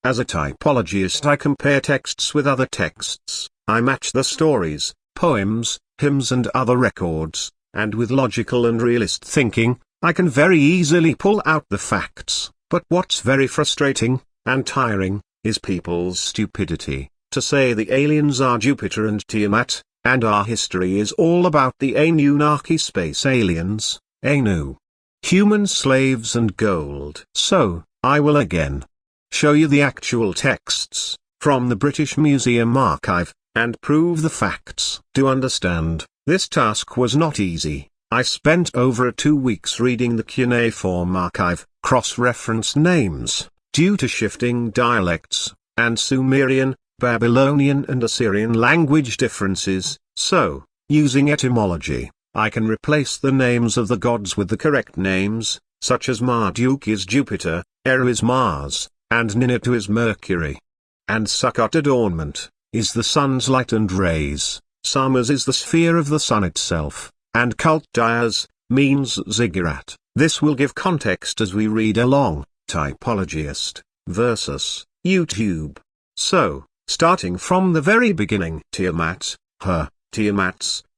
As a typologist, I compare texts with other texts, I match the stories, poems, hymns and other records, and with logical and realist thinking, I can very easily pull out the facts. But what's very frustrating, and tiring, is people's stupidity. To say the aliens are Jupiter and Tiamat, and our history is all about the Anunnaki space aliens, Anu. Human slaves and gold. So, I will again show you the actual texts, from the British Museum archive, and prove the facts. To understand, this task was not easy. I spent over 2 weeks reading the cuneiform archive, cross-referenced names, due to shifting dialects, and Sumerian, Babylonian and Assyrian language differences, so, using etymology, I can replace the names of the gods with the correct names, such as Marduk is Jupiter, Eru is Mars, and Ninurta is Mercury. And Sukkot adornment, is the sun's light and rays, Samas is the sphere of the sun itself, and Cult Dias, means ziggurat. This will give context as we read along, Typologiest, versus YouTube. So, starting from the very beginning, Tiamat's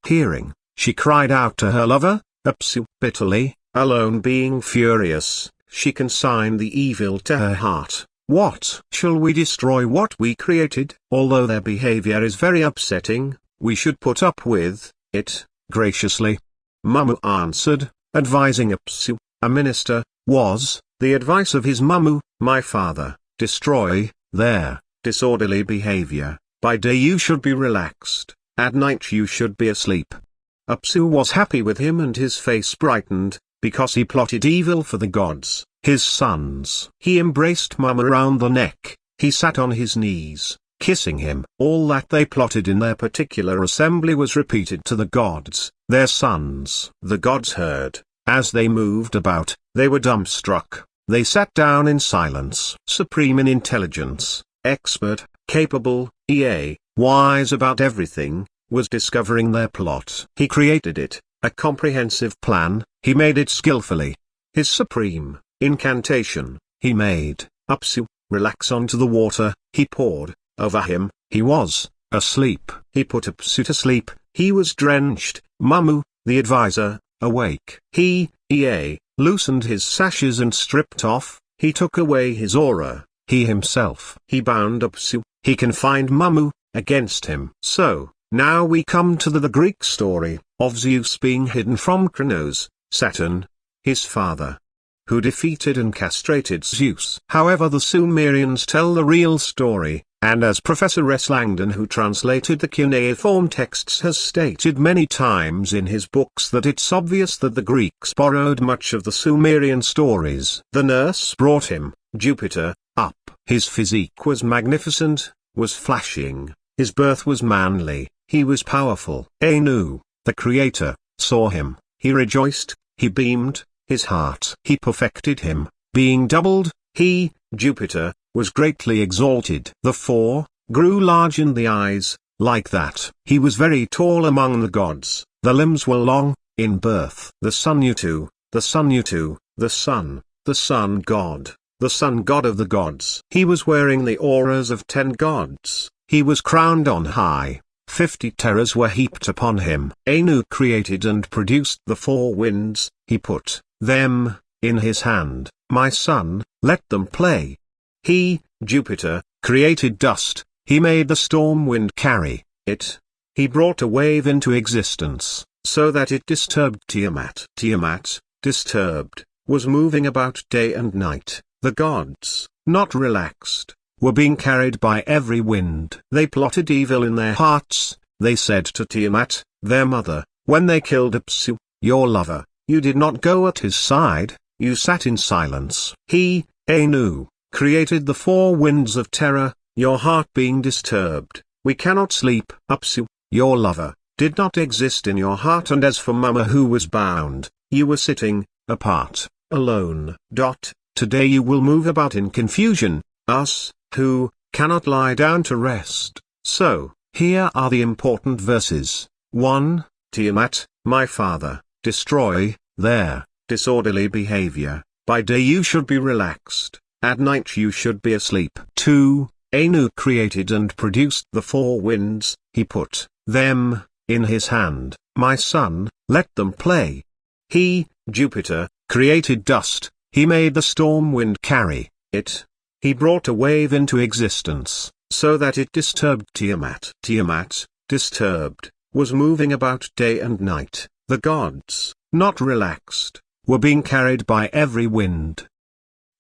hearing, she cried out to her lover, Apsu, bitterly, alone being furious, she consigned the evil to her heart. What? Shall we destroy what we created? Although their behavior is very upsetting, we should put up with it graciously. Mummu answered, advising Apsu, a minister, was the advice of his Mummu, my father, destroy their disorderly behavior. By day you should be relaxed, at night you should be asleep. Apsu was happy with him and his face brightened, because he plotted evil for the gods, his sons. He embraced Mummu around the neck, he sat on his knees, kissing him. All that they plotted in their particular assembly was repeated to the gods, their sons. The gods heard. As they moved about, they were dumbstruck. They sat down in silence. Supreme in intelligence, expert, capable, wise about everything, was discovering their plot. He created it, a comprehensive plan, he made it skillfully. His supreme incantation, he made Apsu relax onto the water, he poured over him, he was asleep. He put Apsu to sleep, he was drenched. Mummu, the advisor, awake. He loosened his sashes and stripped off, he took away his aura, he himself. He bound Apsu, he confined Mummu, against him. So, now we come to the Greek story, of Zeus being hidden from Kronos, Saturn, his father, who defeated and castrated Zeus. However, the Sumerians tell the real story, and as Professor S. Langdon, who translated the cuneiform texts, has stated many times in his books, that it's obvious that the Greeks borrowed much of the Sumerian stories. The nurse brought him, Jupiter, up. His physique was magnificent, was flashing, his birth was manly, he was powerful. Anu, the creator, saw him, he rejoiced, he beamed, his heart. He perfected him, being doubled, he, Jupiter, was greatly exalted. The four grew large in the eyes, like that. He was very tall among the gods, the limbs were long, in birth. The sun Utu, the sun Utu, the sun god, the sun god of the gods. He was wearing the auras of 10 gods, he was crowned on high, 50 terrors were heaped upon him. Anu created and produced the 4 winds, he put them in his hand. My son, let them play. He, Jupiter, created dust, he made the storm wind carry it. He brought a wave into existence, so that it disturbed Tiamat. Tiamat, disturbed, was moving about day and night. The gods, not relaxed, were being carried by every wind. They plotted evil in their hearts. They said to Tiamat, their mother, when they killed Apsu, your lover, you did not go at his side, you sat in silence. He, Anu, created the 4 winds of terror, your heart being disturbed, we cannot sleep. Apsu, your lover, did not exist in your heart, and as for Mummu who was bound, you were sitting, apart, alone. Today you will move about in confusion, us, who, cannot lie down to rest. So, here are the important verses. 1. Tiamat, my father, destroy their disorderly behavior. By day you should be relaxed, at night you should be asleep. 2. Anu created and produced the four winds, he put them in his hand. My son, let them play. He, Jupiter, created dust, he made the storm wind carry it. He brought a wave into existence, so that it disturbed Tiamat. Tiamat, disturbed, was moving about day and night. The gods, not relaxed, were being carried by every wind.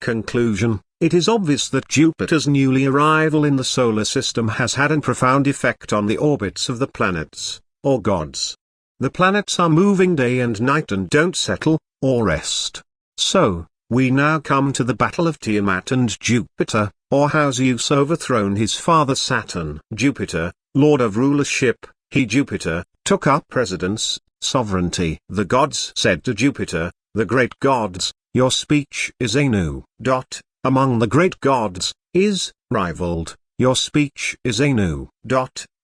Conclusion: it is obvious that Jupiter's newly arrival in the solar system has had a profound effect on the orbits of the planets, or gods. The planets are moving day and night and don't settle, or rest. So, we now come to the battle of Tiamat and Jupiter, or how Zeus overthrown his father Saturn. Jupiter, lord of rulership, he Jupiter, took up precedence, sovereignty. The gods said to Jupiter, the great gods, your speech is Anu. Among the great gods, is rivaled, your speech is Anu.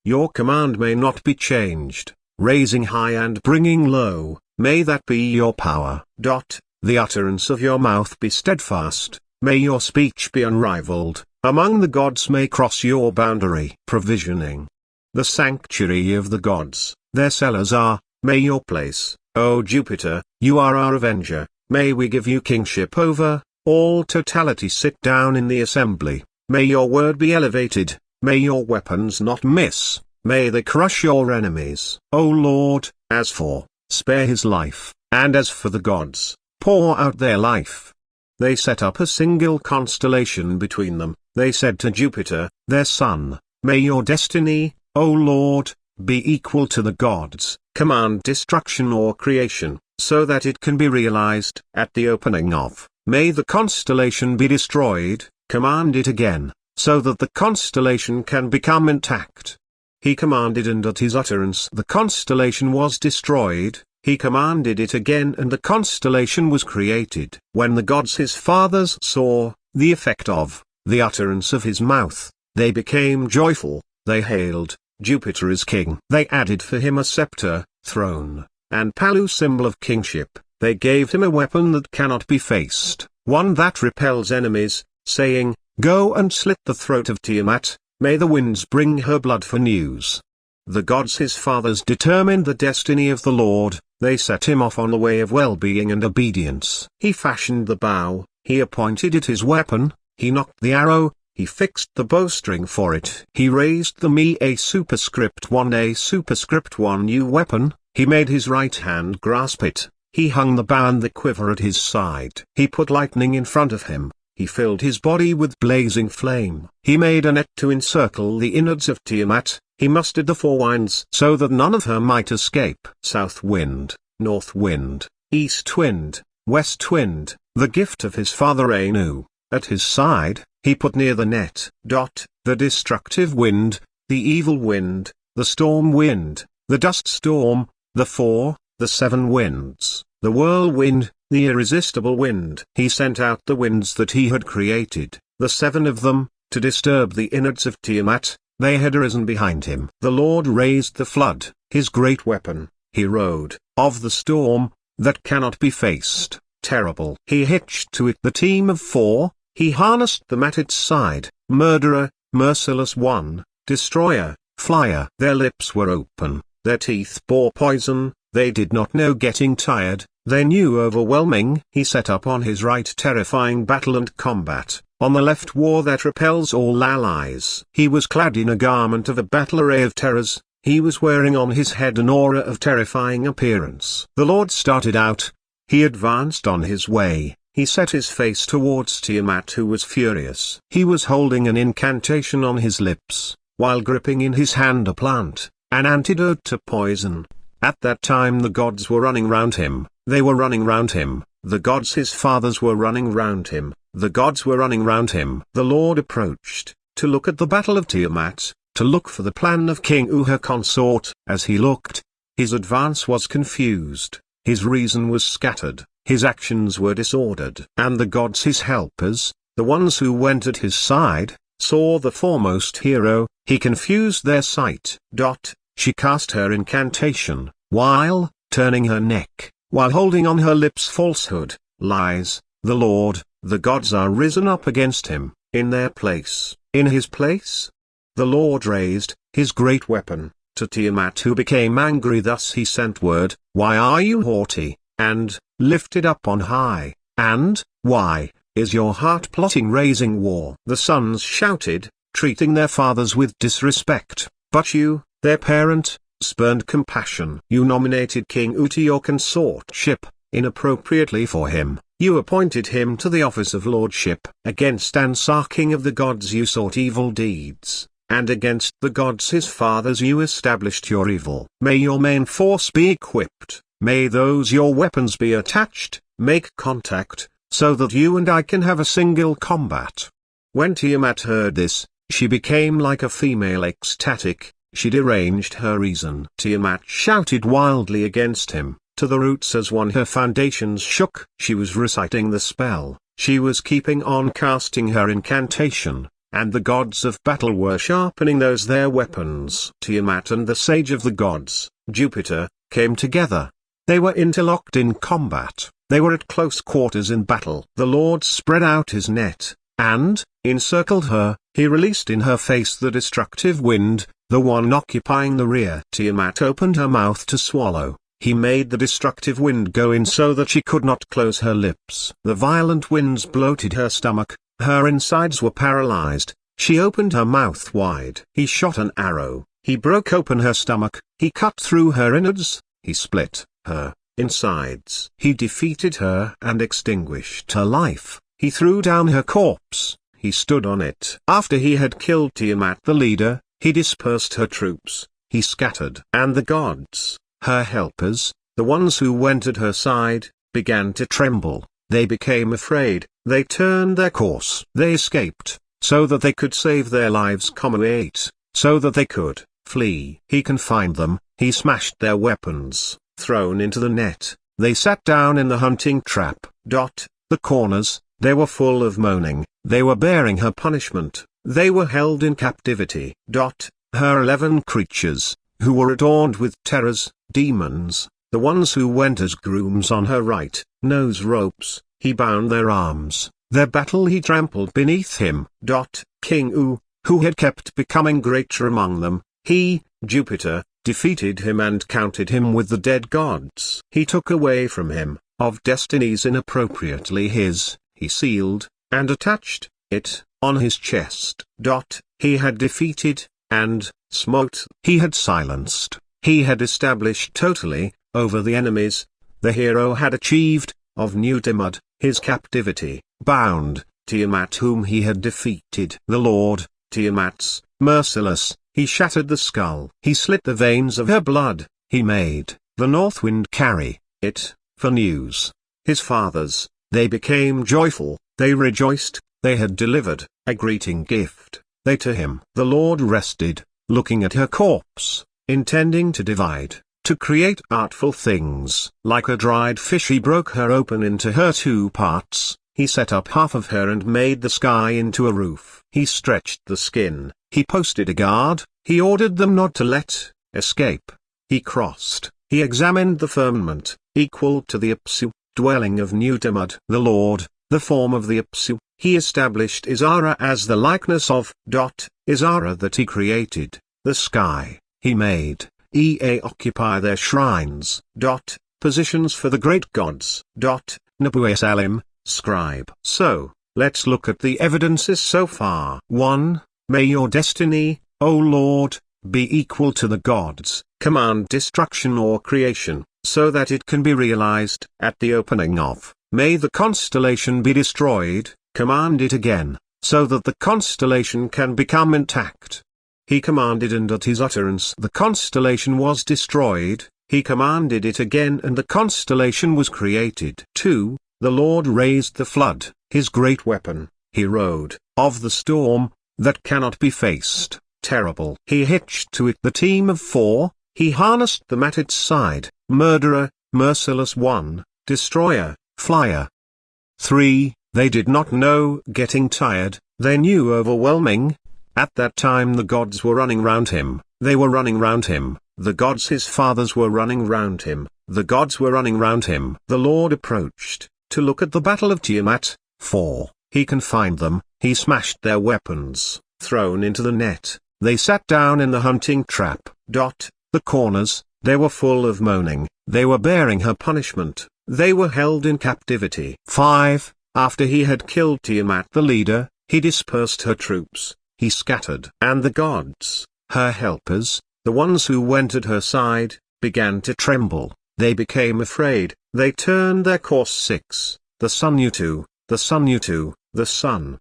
Your command may not be changed, raising high and bringing low, may that be your power. The utterance of your mouth be steadfast, may your speech be unrivaled, among the gods may cross your boundary. Provisioning. The sanctuary of the gods, their cellars are, may your place, O Jupiter, you are our avenger, may we give you kingship over, all totality sit down in the assembly, may your word be elevated, may your weapons not miss, may they crush your enemies. O Lord, as for, spare his life, and as for the gods, pour out their life. They set up a single constellation between them, they said to Jupiter, their son, may your destiny, O Lord, be equal to the gods, command destruction or creation, so that it can be realized. At the opening of, may the constellation be destroyed, command it again, so that the constellation can become intact. He commanded and at his utterance the constellation was destroyed, he commanded it again and the constellation was created. When the gods his fathers saw, the effect of, the utterance of his mouth, they became joyful, they hailed, Jupiter is king. They added for him a scepter, throne, and palu symbol of kingship, they gave him a weapon that cannot be faced, one that repels enemies, saying, go and slit the throat of Tiamat, may the winds bring her blood for news. The gods his fathers determined the destiny of the Lord, they set him off on the way of well-being and obedience. He fashioned the bow, he appointed it his weapon, he nocked the arrow, he fixed the bowstring for it. He raised the me a superscript 1 new weapon, he made his right hand grasp it, he hung the bow and the quiver at his side. He put lightning in front of him, he filled his body with blazing flame. He made a net to encircle the innards of Tiamat, he mustered the four winds so that none of her might escape. South wind, north wind, east wind, west wind, the gift of his father Anu, at his side, he put near the net. The destructive wind, the evil wind, the storm wind, the dust storm, the 7 winds, the whirlwind, the irresistible wind. He sent out the winds that he had created, the 7 of them, to disturb the innards of Tiamat, they had arisen behind him. The Lord raised the flood, his great weapon, he rode, of the storm, that cannot be faced, terrible. He hitched to it the team of 4, he harnessed them at its side, murderer, merciless one, destroyer, flyer. Their lips were open, their teeth bore poison, they did not know getting tired, they knew overwhelming. He set up on his right terrifying battle and combat, on the left war that repels all allies. He was clad in a garment of a battle array of terrors, he was wearing on his head an aura of terrifying appearance. The Lord started out, he advanced on his way. He set his face towards Tiamat who was furious. He was holding an incantation on his lips, while gripping in his hand a plant, an antidote to poison. At that time the gods were running round him, they were running round him, the gods his fathers were running round him, the gods were running round him. The Lord approached, to look at the battle of Tiamat, to look for the plan of King U her consort. As he looked, his advance was confused, his reason was scattered. His actions were disordered. And the gods his helpers, the ones who went at his side, saw the foremost hero, he confused their sight. She cast her incantation, while, turning her neck, while holding on her lips falsehood, lies, the Lord, the gods are risen up against him, in their place, in his place. The Lord raised his great weapon to Tiamat, who became angry. Thus he sent word, "Why are you haughty, and lifted up on high, and why is your heart plotting raising war?" The sons shouted, treating their fathers with disrespect, but you, their parent, spurned compassion. You nominated King U to your consortship, inappropriately for him. You appointed him to the office of lordship. Against Ansar, king of the gods, you sought evil deeds, and against the gods his fathers you established your evil. May your main force be equipped, may those your weapons be attached, make contact, so that you and I can have a single combat. When Tiamat heard this, she became like a female ecstatic, she deranged her reason. Tiamat shouted wildly against him, to the roots as one her foundations shook. She was reciting the spell, she was keeping on casting her incantation, and the gods of battle were sharpening those their weapons. Tiamat and the sage of the gods, Jupiter, came together. They were interlocked in combat, they were at close quarters in battle. The Lord spread out his net, and encircled her. He released in her face the destructive wind, the one occupying the rear. Tiamat opened her mouth to swallow. He made the destructive wind go in so that she could not close her lips. The violent winds bloated her stomach, her insides were paralyzed. She opened her mouth wide. He shot an arrow, he broke open her stomach, he cut through her innards, he split her insides. He defeated her and extinguished her life. He threw down her corpse, he stood on it. After he had killed Tiamat the leader, he dispersed her troops, he scattered. And the gods, her helpers, the ones who went at her side, began to tremble. They became afraid, they turned their course. They escaped, so that they could save their lives. 8, so that they could flee. He confined them, he smashed their weapons, thrown into the net. They sat down in the hunting trap. The corners, they were full of moaning, they were bearing her punishment, they were held in captivity. Her 11 creatures, who were adorned with terrors, demons, the ones who went as grooms on her right, nose ropes, he bound their arms, their battle he trampled beneath him. King U, who had kept becoming greater among them, he, Jupiter, defeated him and counted him with the dead gods. He took away from him, of destinies inappropriately his, he sealed, and attached, it, on his chest. He had defeated, and smote, he had silenced, he had established totally, over the enemies, the hero had achieved, of New Tiamat, his captivity, bound, Tiamat whom he had defeated. The Lord, Tiamat's, merciless, he shattered the skull, he slit the veins of her blood, he made, the north wind carry, it, for news. His fathers, they became joyful, they rejoiced, they had delivered, a greeting gift, they to him. The Lord rested, looking at her corpse, intending to divide, to create artful things. Like a dried fish he broke her open into her 2 parts, he set up half of her and made the sky into a roof. He stretched the skin, he posted a guard, he ordered them not to let escape. He crossed, he examined the firmament, equal to the Apsu, dwelling of New Tiamat. The Lord, the form of the Apsu, he established Izara as the likeness of, Izara that he created, the sky, he made, occupy their shrines, positions for the great gods, Nabu Salim, scribe. So, let's look at the evidences so far. 1. May your destiny, O Lord, be equal to the gods, command destruction or creation, so that it can be realized. At the opening of, may the constellation be destroyed, command it again, so that the constellation can become intact. He commanded and at his utterance the constellation was destroyed, he commanded it again and the constellation was created. 2. The Lord raised the flood, his great weapon, he rode, of the storm, that cannot be faced, terrible. He hitched to it the team of 4, he harnessed them at its side, murderer, merciless one, destroyer, flyer. 3. They did not know getting tired, they knew overwhelming. At that time the gods were running round him, they were running round him, the gods his fathers were running round him, the gods were running round him. The Lord approached, to look at the battle of Tiamat, 4. He confined them, he smashed their weapons, thrown into the net, they sat down in the hunting trap. The corners, they were full of moaning, they were bearing her punishment, they were held in captivity. 5. After he had killed Tiamat the leader, he dispersed her troops, he scattered. And the gods, her helpers, the ones who went at her side, began to tremble, they became afraid, they turned their course. 6. The sun Utu, the sun Utu, the sun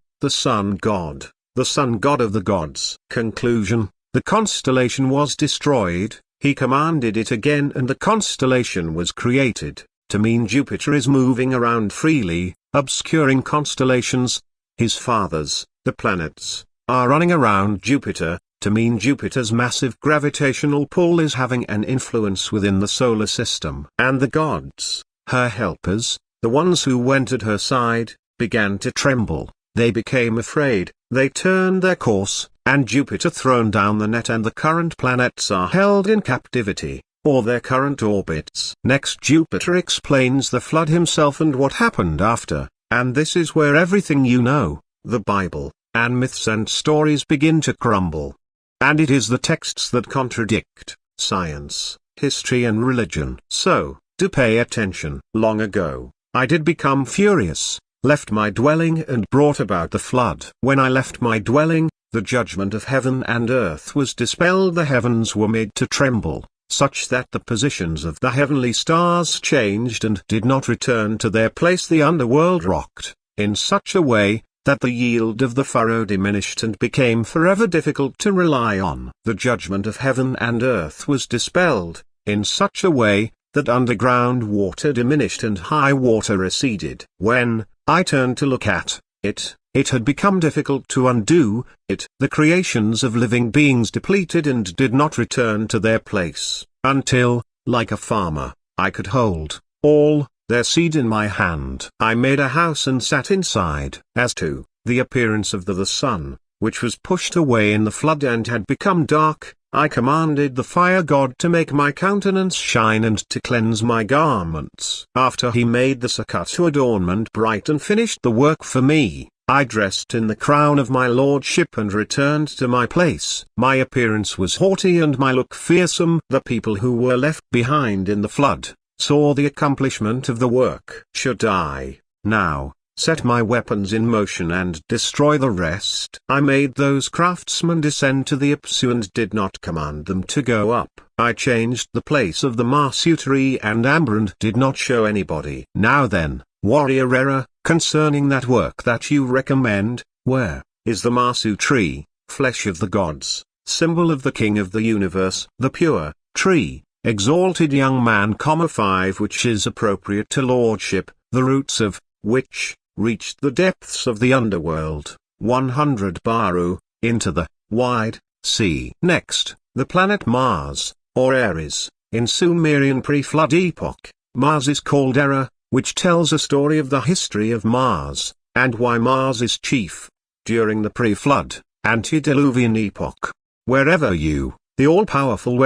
god, the sun god of the gods. Conclusion: the constellation was destroyed, he commanded it again and the constellation was created, to mean Jupiter is moving around freely, obscuring constellations. His fathers, the planets, are running around Jupiter, to mean Jupiter's massive gravitational pull is having an influence within the solar system. And the gods, her helpers, the ones who went at her side, began to tremble, they became afraid, they turned their course, and Jupiter thrown down the net and the current planets are held in captivity, or their current orbits. Next Jupiter explains the flood himself and what happened after, and this is where everything you know, the Bible, and myths and stories begin to crumble. And it is the texts that contradict science, history and religion. So, do pay attention. Long ago, I did become furious, left my dwelling and brought about the flood. When I left my dwelling, the judgment of heaven and earth was dispelled, the heavens were made to tremble, such that the positions of the heavenly stars changed and did not return to their place. The underworld rocked, in such a way, that the yield of the furrow diminished and became forever difficult to rely on. The judgment of heaven and earth was dispelled, in such a way, that underground water diminished and high water receded. When I turned to look at it, it had become difficult to undo it. The creations of living beings depleted and did not return to their place, until, like a farmer, I could hold all their seed in my hand. I made a house and sat inside. As to the appearance of the sun, which was pushed away in the flood and had become dark, I commanded the fire god to make my countenance shine and to cleanse my garments. After he made the Sakatu adornment bright and finished the work for me, I dressed in the crown of my lordship and returned to my place. My appearance was haughty and my look fearsome. The people who were left behind in the flood saw the accomplishment of the work. Should I, now, set my weapons in motion and destroy the rest? I made those craftsmen descend to the Apsu and did not command them to go up. I changed the place of the Masu tree and amber and did not show anybody. Now then, warrior Era, concerning that work that you recommend, where is the Masu tree, flesh of the gods, symbol of the king of the universe, the pure tree, exalted young man, 5, which is appropriate to lordship, the roots of which reached the depths of the underworld, 100 baru, into the wide sea. Next, the planet Mars, or Ares. In Sumerian pre-flood epoch, Mars is called Era, which tells a story of the history of Mars, and why Mars is chief. During the pre-flood, Antediluvian epoch, wherever you, the all-powerful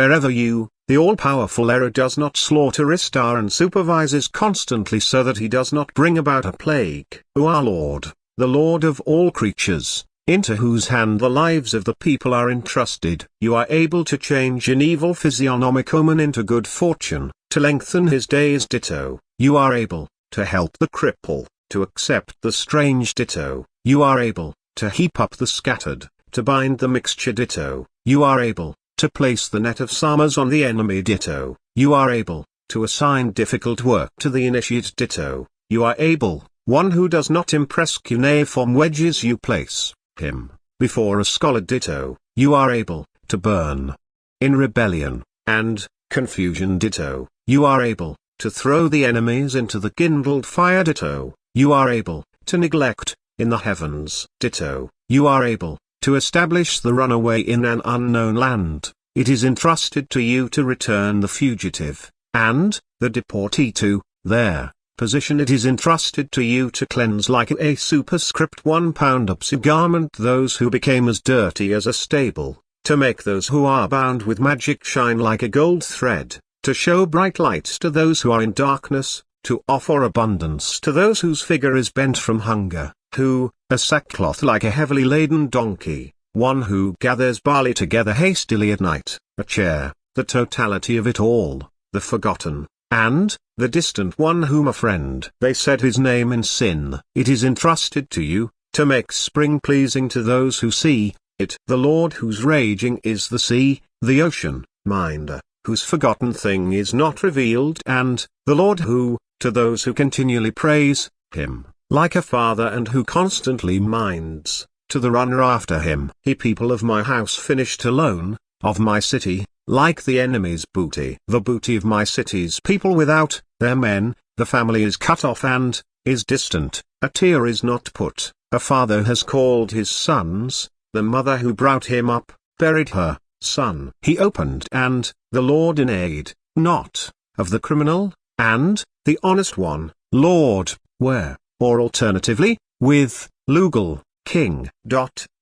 the all-powerful Era does not slaughter Istar and supervises constantly so that he does not bring about a plague. O our Lord, the Lord of all creatures, into whose hand the lives of the people are entrusted, you are able to change an evil physiognomic omen into good fortune, to lengthen his days. Ditto, you are able to help the cripple, to accept the strange. Ditto, you are able to heap up the scattered, to bind the mixture. Ditto, you are able to place the net of Samas on the enemy. Ditto, you are able to assign difficult work to the initiate. Ditto, you are able, one who does not impress cuneiform wedges you place him before a scholar. Ditto, you are able to burn in rebellion and confusion. Ditto, you are able to throw the enemies into the kindled fire. Ditto, you are able to neglect in the heavens. Ditto, you are able to establish the runaway in an unknown land. It is entrusted to you to return the fugitive, and the deportee to their position. It is entrusted to you to cleanse like a superscript 1 pound Apsu garment those who became as dirty as a stable, to make those who are bound with magic shine like a gold thread, to show bright lights to those who are in darkness, to offer abundance to those whose figure is bent from hunger, who, a sackcloth like a heavily laden donkey, one who gathers barley together hastily at night, a chair, the totality of it all, the forgotten, and, the distant one whom a friend they said his name in sin. It is entrusted to you, to make spring pleasing to those who see it. The Lord whose raging is the sea, the ocean, minder, whose forgotten thing is not revealed, and, the Lord who, to those who continually praise him, like a father and who constantly minds, to the runner after him. Ye people of my house finished alone, of my city, like the enemy's booty. The booty of my city's people without, their men, the family is cut off and, is distant, a tear is not put, a father has called his sons, the mother who brought him up, buried her son. He opened and, the Lord in aid, not, of the criminal, and, the honest one, Lord, where, or alternatively, with, Lugal, king.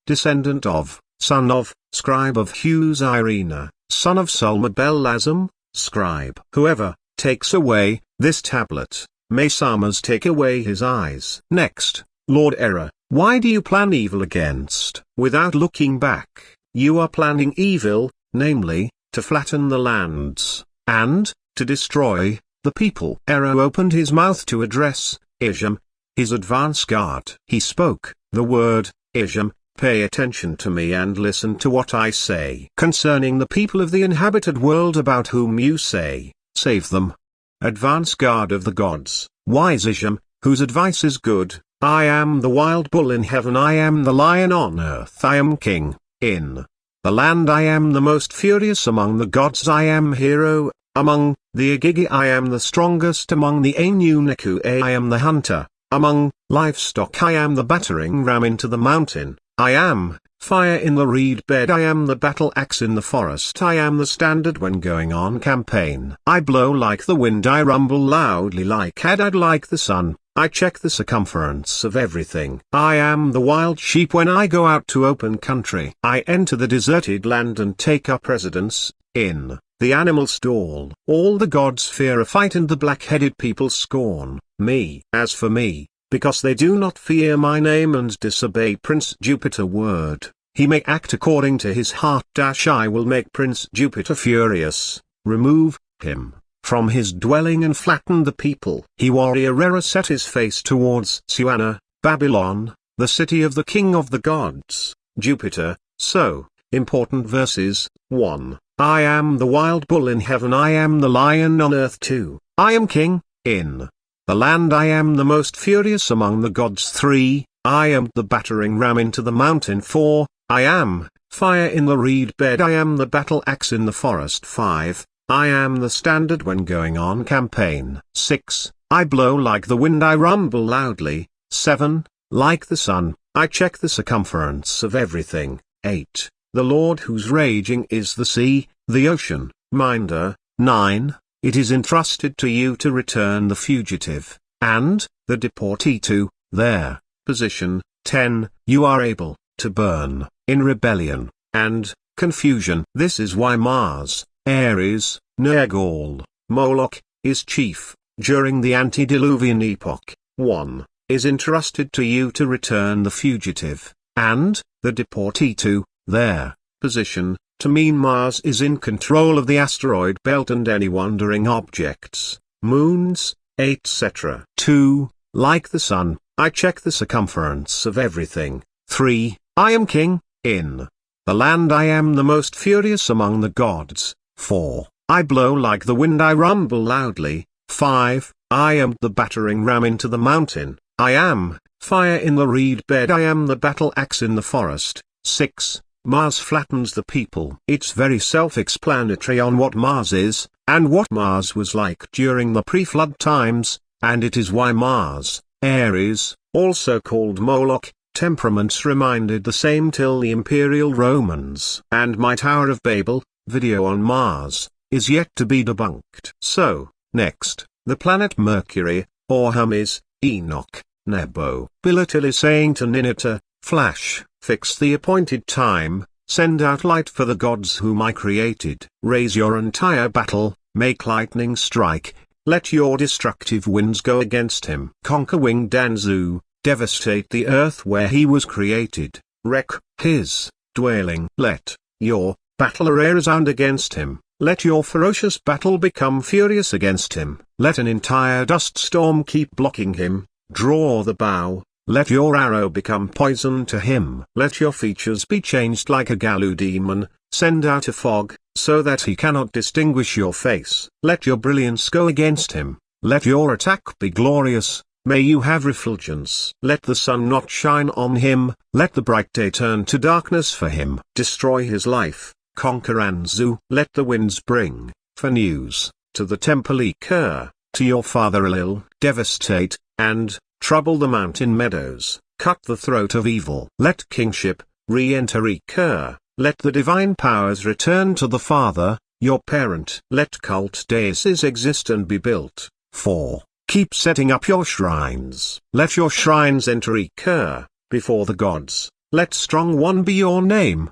Descendant of, son of, scribe of Hughes Irena, son of Sulma Bellasm, scribe. Whoever, takes away, this tablet, may Samas take away his eyes. Next, Lord Error, why do you plan evil against? Without looking back, you are planning evil, namely, to flatten the lands, and, to destroy, the people. Error opened his mouth to address, Isham, his advance guard. He spoke, the word, Isham, pay attention to me and listen to what I say concerning the people of the inhabited world about whom you say, save them. Advance guard of the gods, wise Isham, whose advice is good, I am the wild bull in heaven, I am the lion on earth, I am king, in the land I am the most furious among the gods, I am hero, among the Agigi I am the strongest, among the Anunnaki I am the hunter, among livestock I am the battering ram into the mountain, I am fire in the reed bed, I am the battle axe in the forest, I am the standard when going on campaign. I blow like the wind, I rumble loudly like Hadad, like the sun, I check the circumference of everything. I am the wild sheep when I go out to open country. I enter the deserted land and take up residence, in the animal stall. All the gods fear a fight and the black-headed people scorn me. As for me, because they do not fear my name and disobey Prince Jupiter word, he may act according to his heart. I will make Prince Jupiter furious, remove him from his dwelling and flatten the people. He warrior Rera set his face towards Suana, Babylon, the city of the king of the gods, Jupiter. So, important verses, 1. I am the wild bull in heaven, I am the lion on earth. 2. I am king, in the land I am the most furious among the gods. 3. I am the battering ram into the mountain. 4. I am fire in the reed bed, I am the battle axe in the forest. 5. I am the standard when going on campaign. 6. I blow like the wind, I rumble loudly. 7. Like the sun, I check the circumference of everything. 8. The Lord whose raging is the sea, the ocean, minder. 9. It is entrusted to you to return the fugitive, and, the deportee to, their, position. 10. You are able, to burn, in rebellion, and, confusion. This is why Mars, Ares, Nergal, Moloch, is chief, during the antediluvian epoch. 1. Is entrusted to you to return the fugitive, and, the deportee to, their, position, to mean Mars is in control of the asteroid belt and any wandering objects, moons, etc. 2. Like the sun, I check the circumference of everything. 3. I am king, in the land I am the most furious among the gods. 4. I blow like the wind, I rumble loudly. 5. I am the battering ram into the mountain, I am fire in the reed bed, I am the battle axe in the forest. 6. Mars flattens the people. It's very self-explanatory on what Mars is, and what Mars was like during the pre-flood times, and it is why Mars, Ares, also called Moloch, temperaments reminded the same till the Imperial Romans. And my Tower of Babel, video on Mars, is yet to be debunked. So, next, the planet Mercury, or Hermes, Enoch, Nebo. Bilatil is saying to Nineveh, Flash, fix the appointed time, send out light for the gods whom I created. Raise your entire battle, make lightning strike, let your destructive winds go against him. Conquer winged Anzu, devastate the earth where he was created, wreck his dwelling. Let your battle array resound against him, let your ferocious battle become furious against him. Let an entire dust storm keep blocking him, draw the bow, let your arrow become poison to him. Let your features be changed like a Galu demon, send out a fog, so that he cannot distinguish your face. Let your brilliance go against him, let your attack be glorious, may you have refulgence. Let the sun not shine on him, let the bright day turn to darkness for him. Destroy his life, conquer Anzu. Let the winds bring, for news, to the temple Ker, to your father Elil. Devastate, and trouble the mountain meadows, cut the throat of evil. Let kingship re-enter Ker, let the divine powers return to the father, your parent. Let cult deities exist and be built, for keep setting up your shrines. Let your shrines enter Ker, before the gods, let strong one be your name.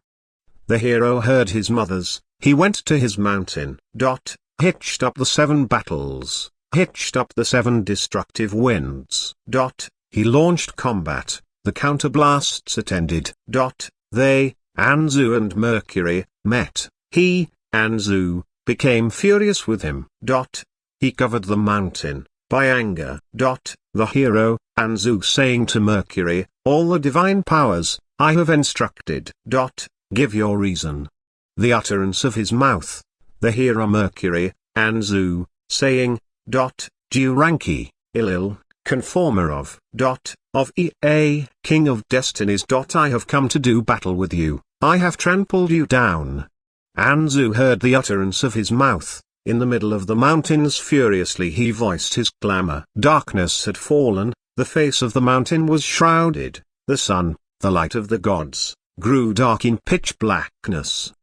The hero heard his mothers, he went to his mountain. Hitched up the 7 battles, hitched up the 7 destructive winds. He launched combat, the counterblasts attended. They, Anzu and Mercury, met. He, Anzu, became furious with him. He covered the mountain, by anger. The hero, Anzu saying to Mercury, all the divine powers, I have instructed. Give your reason. The utterance of his mouth. The hero Mercury, Anzu, saying, Duranki, Ilil, conformer of Ea, king of destinies. I have come to do battle with you, I have trampled you down. Anzu heard the utterance of his mouth, in the middle of the mountains furiously he voiced his clamor. Darkness had fallen, the face of the mountain was shrouded, the sun, the light of the gods, grew dark in pitch blackness.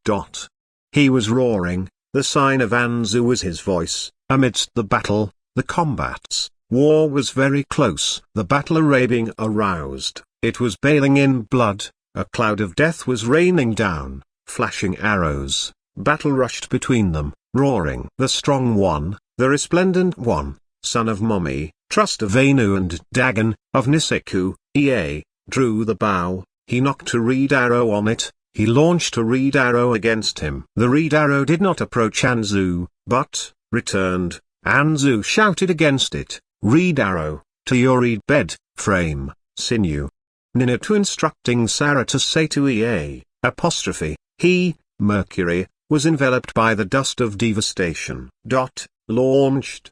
He was roaring, the sign of Anzu was his voice, amidst the battle, the combats, war was very close. The battle array being aroused, it was bathing in blood, a cloud of death was raining down, flashing arrows, battle rushed between them, roaring. The strong one, the resplendent one, son of Momi, trust of Anu and Dagon, of Niseku, Ea, drew the bow, he knocked a reed arrow on it, he launched a reed arrow against him. The reed arrow did not approach Anzu, but returned. Anzu shouted against it, reed arrow, to your reed bed, frame, sinew. Ninatu instructing Sarah to say to Ea, apostrophe, he, Mercury, was enveloped by the dust of devastation. Launched.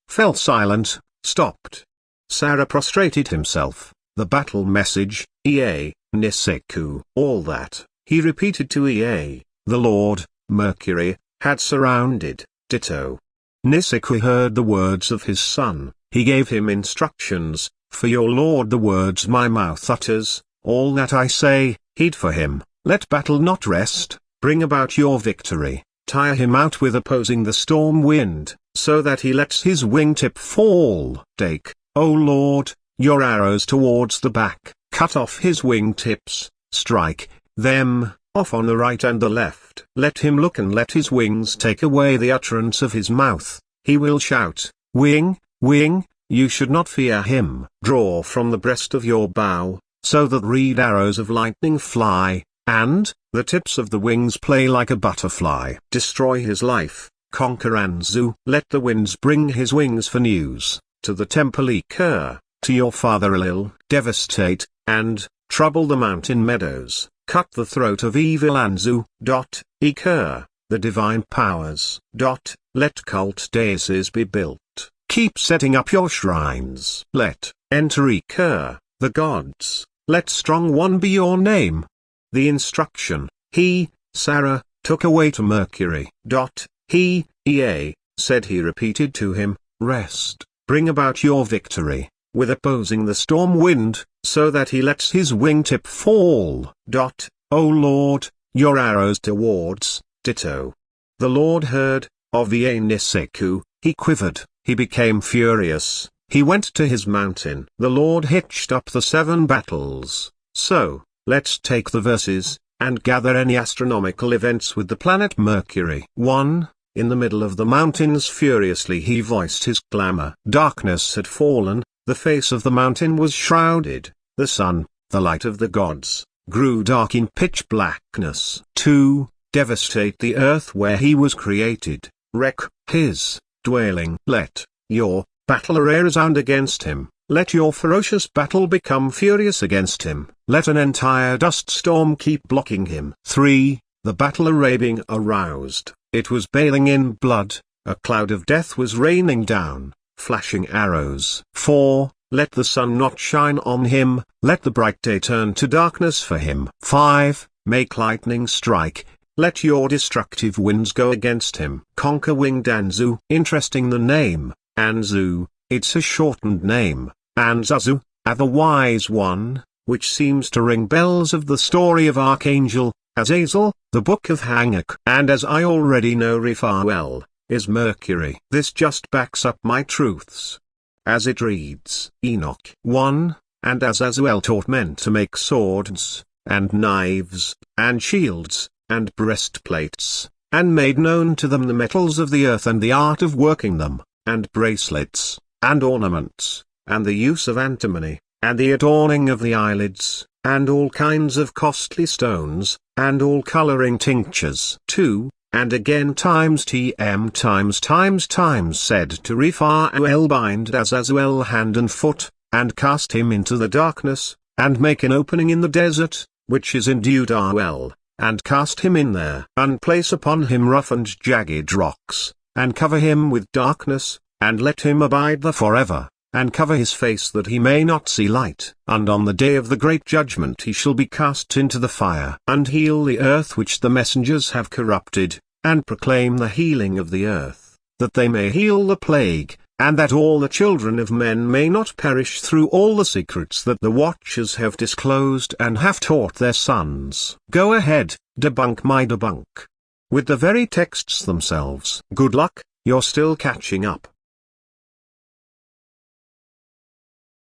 Fell silent, stopped. Sarah prostrated himself, the battle message, Ea, Niseku. All that, he repeated to Ea, the Lord, Mercury, had surrounded, ditto. Niseku heard the words of his son, he gave him instructions, for your Lord the words my mouth utters, all that I say, heed for him, let battle not rest, bring about your victory, tire him out with opposing the storm wind, so that he lets his wingtip fall. Take, O Lord, your arrows towards the back, cut off his wingtips, strike them off on the right and the left. Let him look and let his wings take away the utterance of his mouth, he will shout, wing, wing, you should not fear him. Draw from the breast of your bow, so that reed arrows of lightning fly, and the tips of the wings play like a butterfly. Destroy his life, conquer Anzu. Let the winds bring his wings for news, to the temple Ker, to your father Elil. Devastate, and trouble the mountain meadows, cut the throat of evil Anzu. Ker, the divine powers. Let cult deities be built, keep setting up your shrines. Let enter Ker, the gods, let strong one be your name. The instruction, he, Sarah, took away to Mercury. He, Ea, said he repeated to him, rest, bring about your victory, with opposing the storm wind, so that he lets his wingtip fall. O Lord, your arrows towards, ditto. The Lord heard, of Ea Niseku, he quivered, he became furious, he went to his mountain. The Lord hitched up the 7 battles, so, let's take the verses, and gather any astronomical events with the planet Mercury. 1. In the middle of the mountains furiously he voiced his clamor. Darkness had fallen, the face of the mountain was shrouded, the sun, the light of the gods, grew dark in pitch blackness. 2. Devastate the earth where he was created, wreck his dwelling. Let your battle array resound against him, let your ferocious battle become furious against him, let an entire dust storm keep blocking him. 3. The battle array being aroused, it was bathing in blood, a cloud of death was raining down, flashing arrows. 4. Let the sun not shine on him, let the bright day turn to darkness for him. 5. Make lightning strike, let your destructive winds go against him. Conquer winged Anzu. Interesting the name, Anzu, it's a shortened name, Anzazu, the wise one, which seems to ring bells of the story of Archangel Azazel, the Book of Hanukkah. And as I already know Raphael is Mercury. This just backs up my truths. As it reads, Enoch 1, and Azazel taught men to make swords, and knives, and shields, and breastplates, and made known to them the metals of the earth and the art of working them, and bracelets, and ornaments, and the use of antimony, and the adorning of the eyelids, and all kinds of costly stones, and all coloring tinctures. 2. And again times said to Raphael, bind Azazel hand and foot, and cast him into the darkness, and make an opening in the desert, which is endued well, and cast him in there, and place upon him rough and jagged rocks, and cover him with darkness, and let him abide there forever, and cover his face that he may not see light. And on the day of the great judgment he shall be cast into the fire. And heal the earth which the messengers have corrupted, and proclaim the healing of the earth, that they may heal the plague, and that all the children of men may not perish through all the secrets that the watchers have disclosed and have taught their sons. Go ahead, debunk my debunk. With the very texts themselves. Good luck, you're still catching up.